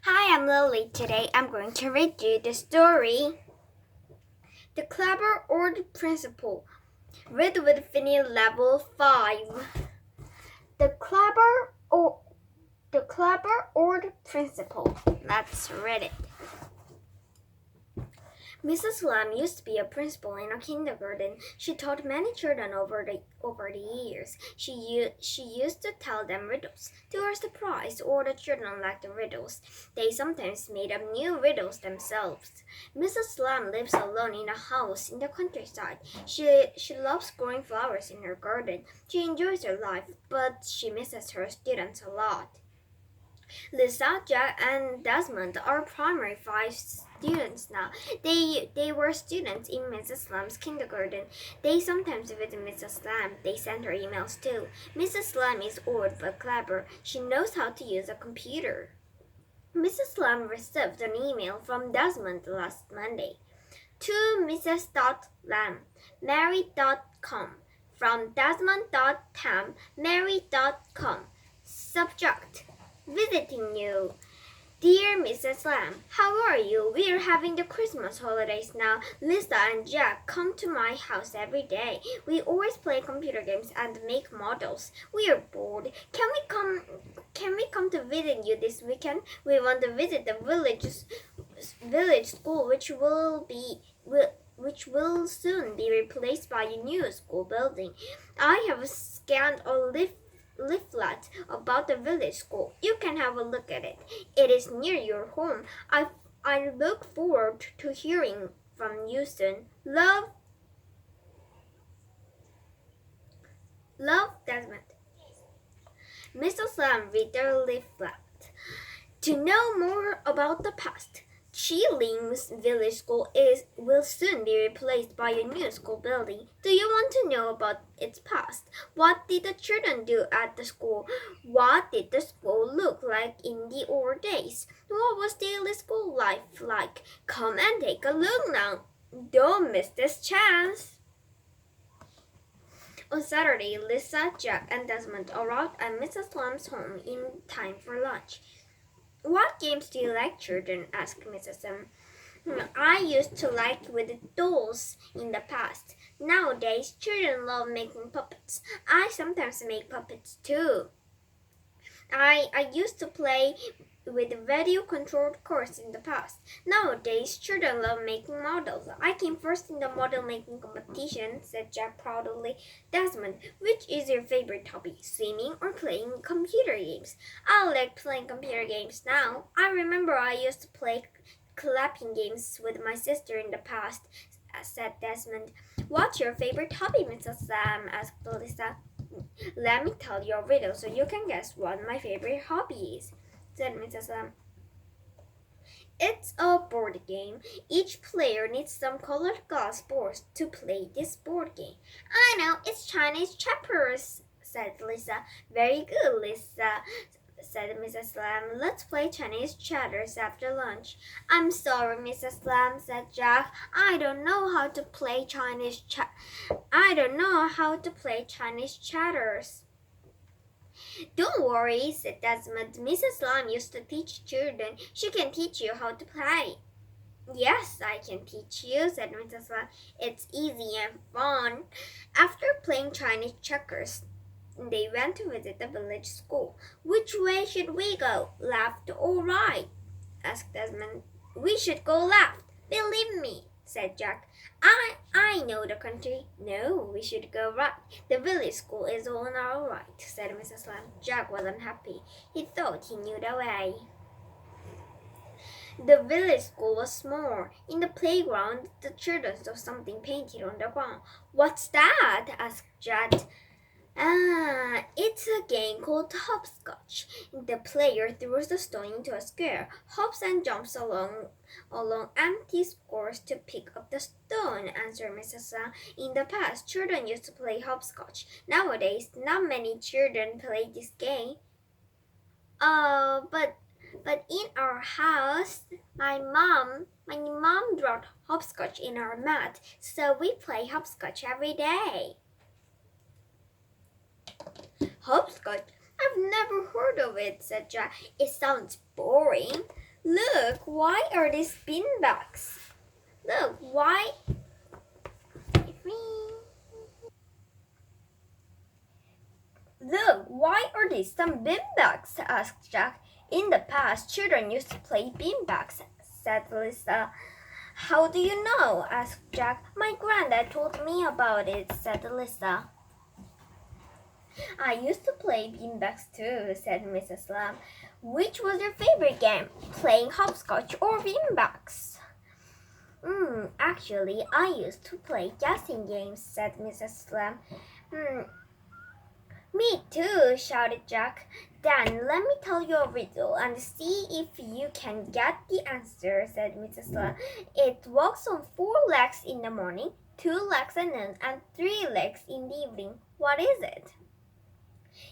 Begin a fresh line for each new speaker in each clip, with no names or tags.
Hi, I'm Lily. Today I'm going to read you the story The Clever Old Principal. Read with Phinnie Level 5. The Clever Old Principal. Let's read it. Mrs. Lamb used to be a principal in a kindergarten. She taught many children over the years. She used to tell them riddles. To her surprise, all the children liked the riddles. They sometimes made up new riddles themselves. Mrs. Lamb lives alone in a house in the countryside. She loves growing flowers in her garden. She enjoys her life, but she misses her students a lot. Lisa, Jack, and Desmond are primary 5 students now. They were students in Mrs. Lamb's kindergarten. They sometimes visit Mrs. Lamb. They send her emails too. Mrs. Lamb is old but clever. She knows how to use a computer. Mrs. Lamb received an email from Desmond last Monday. To Mrs. Lamb, Mary.com. From Desmond.tam, Mary.com. Subject: Visiting you. Dear Mrs. Lamb, how are you? We are having the Christmas holidays now. Lisa and Jack come to my house every day. We always play computer games and make models. We are bored. Can we come to visit you this weekend? We want to visit the village school, which will soon be replaced by a new school building. I have scanned a leaflet about the village school. You can have a look at it. It is near your home. I look forward to hearing from you soon. Love, Desmond. Mrs. Lamb read the leaflet. To know more about the past, Cheeling's village school will soon be replaced by a new school building. Do you want to know about its past? What did the children do at the school? What did the school look like in the old days? What was daily school life like? Come and take a look now. Don't miss this chance. On Saturday, Lisa, Jack, and Desmond arrived at Mrs. Lamb's home in time for lunch. What games do you like, children? Asked Mrs. M. I used to like with dolls in the past. Nowadays, children love making puppets. I sometimes make puppets too. I used to play with radio-controlled cars in the past. Nowadays, children love making models. I came first in the model-making competition, said Jack proudly. Desmond, which is your favorite hobby, swimming or playing computer games? I like playing computer games now. I remember I used to play clapping games with my sister in the past, said Desmond. What's your favorite hobby, Mrs. Lamb? Asked Lisa. Let me tell you a riddle so you can guess what my favorite hobby is, said Mrs. Lamb. It's a board game. Each player needs some colored glass boards to play this board game. I know, it's Chinese checkers, said Lisa. Very good, Lisa, said Mrs. Lamb. Let's play Chinese chatters after lunch. I'm sorry, Mrs. Lamb, said Jack. I don't know how to play Chinese chatters. Don't worry, said Desmond. Mrs. Lamb used to teach children. She can teach you how to play. Yes, I can teach you, said Mrs. Lamb. It's easy and fun. After playing Chinese checkers, they went to visit the village school. Which way should we go, left or right? Asked Desmond. We should go left. Believe me, said Jack. I know the country. No, we should go right. The village school is on our right, said Mrs. Lamb. Jack wasn't happy. He thought he knew the way. The village school was small. In the playground, the children saw something painted on the ground. What's that? Asked Jack. It's a game called hopscotch. The player throws the stone into a square, hops and jumps along empty squares to pick up the stone, answered Mrs. Lamb. In the past, children used to play hopscotch. Nowadays, not many children play this game. But in our house, my mom brought hopscotch in our mat, so we play hopscotch every day. Hopscotch? I've never heard of it, said Jack. It sounds boring. Look, why are these beanbags? Look, why? Look, why are these some beanbags? Asked Jack. In the past, children used to play beanbags, said Lisa. How do you know? Asked Jack. My granddad told me about it, said Lisa. I used to play beanbags too, said Mrs. Lamb. Which was your favorite game, playing hopscotch or beanbags? Actually, I used to play guessing games, said Mrs. Lamb. Me too, shouted Jack. Then let me tell you a riddle and see if you can get the answer, said Mrs. Lamb. It walks on 4 legs in the morning, 2 legs at noon, and 3 legs in the evening. What is it?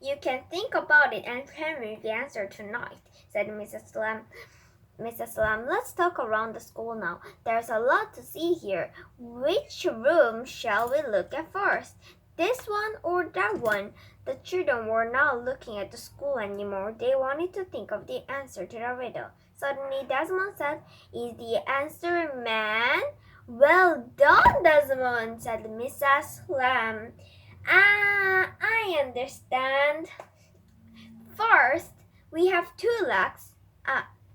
You can think about it and tell me the answer tonight, said Mrs. Lamb. Mrs. Lamb, let's talk around the school now. There's a lot to see here. Which room shall we look at first? This one or that one? The children were not looking at the school anymore. They wanted to think of the answer to the riddle. Suddenly, Desmond said, Is the answer man? Well done, Desmond, said Mrs. Lamb. I understand. First, we have 2 legs.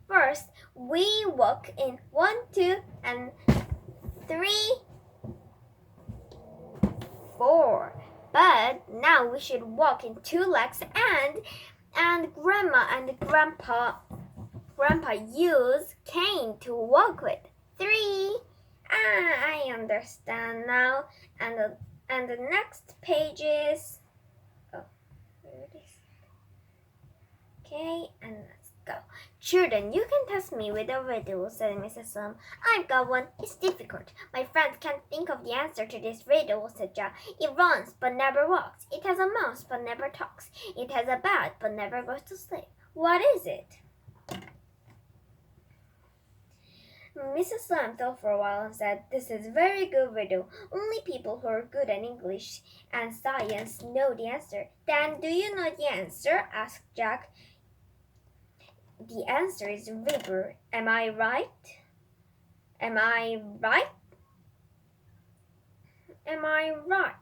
First, we walk in 1, 2, and 3, 4. But now we should walk in 2 legs and Grandma and Grandpa use cane to walk with. 3. I understand now. And the next page is there it is. Okay, and let's go. Children, you can test me with a riddle, said Mrs. Lamb. I've got one. It's difficult. My friends can't think of the answer to this riddle, said Jack. It runs but never walks. It has a mouth but never talks. It has a bed but never goes to sleep. What is it? Mrs. Lamb thought for a while and said, This is a very good riddle. Only people who are good at English and science know the answer. Then do you know the answer? Asked Jack. The answer is river. Am I right? Am I right? Am I right?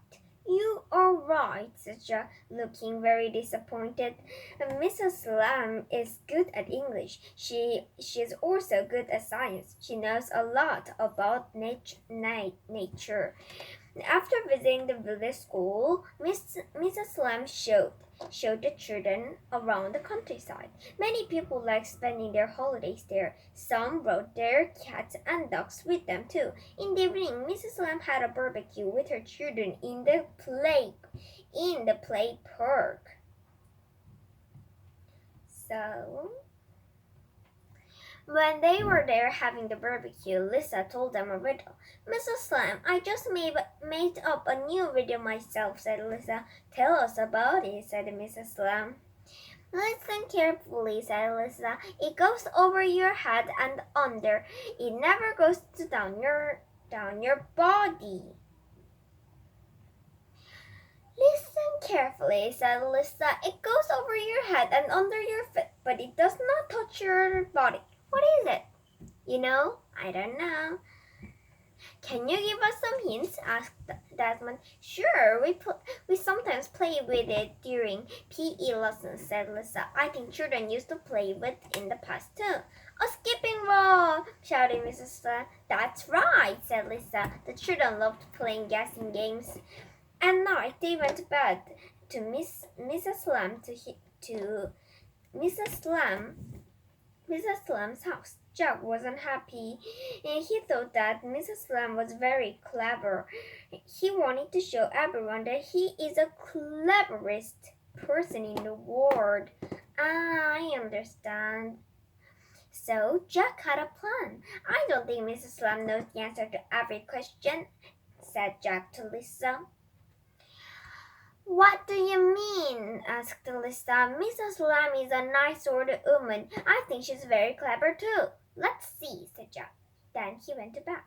You are right, said Jack, looking very disappointed. Mrs. Lamb is good at English. She is also good at science. She knows a lot about nature. After visiting the village school, Mrs. Lamb showed the children around the countryside. Many people liked spending their holidays there. Some brought their cats and dogs with them too. In the evening, Mrs. Lamb had a barbecue with her children in the play park. So, when they were there having the barbecue, Lisa told them a riddle. Mrs. Lamb, I just made up a new riddle myself, said Lisa. Tell us about it, said Mrs. Lamb. Listen carefully, said Lisa. It goes over your head and under. It never goes down your body. Listen carefully, said Lisa. It goes over your head and under your feet, but it does not touch your body. What is it? You know? I don't know. Can you give us some hints? Asked Desmond. Sure, we sometimes play with it during PE lessons, said Lisa. I think children used to play with it in the past too. A skipping rope, shouted Mrs. Lamb. That's right, said Lisa. The children loved playing guessing games. At night, they went to bed to Mrs. Lamb's house. Jack wasn't happy, and he thought that Mrs. Lamb was very clever. He wanted to show everyone that he is the cleverest person in the world. I understand. So Jack had a plan. I don't think Mrs. Lamb knows the answer to every question, said Jack to Lisa. What do you mean? Asked Lisa. Mrs. Lamb is a nice old woman. I think she's very clever too. Let's see, said Jack. Then he went to bed.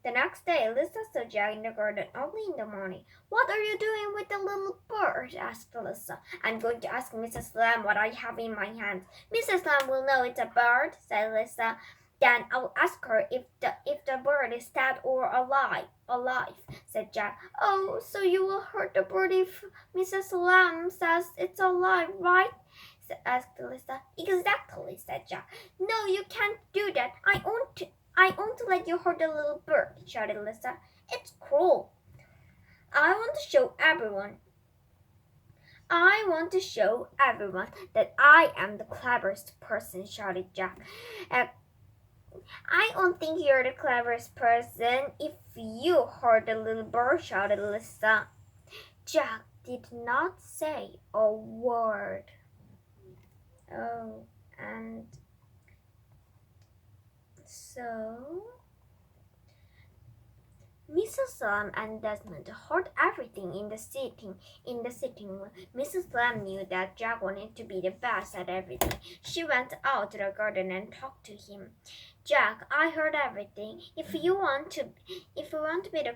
The next day, Lisa saw Jack in the garden early in the morning. "What are you doing with the little bird?" asked Lisa. "I'm going to ask Mrs. Lamb what I have in my hand." "Mrs. Lamb will know it's a bird," said Lisa. "Then I'll ask her if the bird is dead or alive," said Jack. "Oh, so you will hurt the bird if Mrs. Lamb says it's alive, right?" asked Lisa. "Exactly," said Jack. "No, you can't do that. I won't let you hurt the little bird," shouted Lisa. "It's cruel. I want to show everyone that I am the cleverest person," shouted Jack. "I don't think you're the cleverest person if you hurt the little bird," shouted Lisa. Jack did not say a word. Oh, and so Mrs. Lamb and Desmond heard everything in the sitting room. Mrs. Lamb knew that Jack wanted to be the best at everything. She went out to the garden and talked to him. "Jack, I heard everything. If you want to be the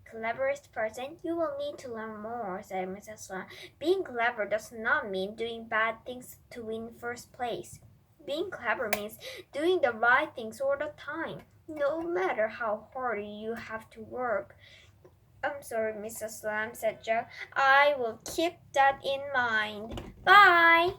cleverest person, you will need to learn more," said Mrs. Lamb. "Being clever does not mean doing bad things to win first place. Being clever means doing the right things all the time, no matter how hard you have to work." "I'm sorry, Mrs. Lamb," said Jack. "I will keep that in mind. Bye."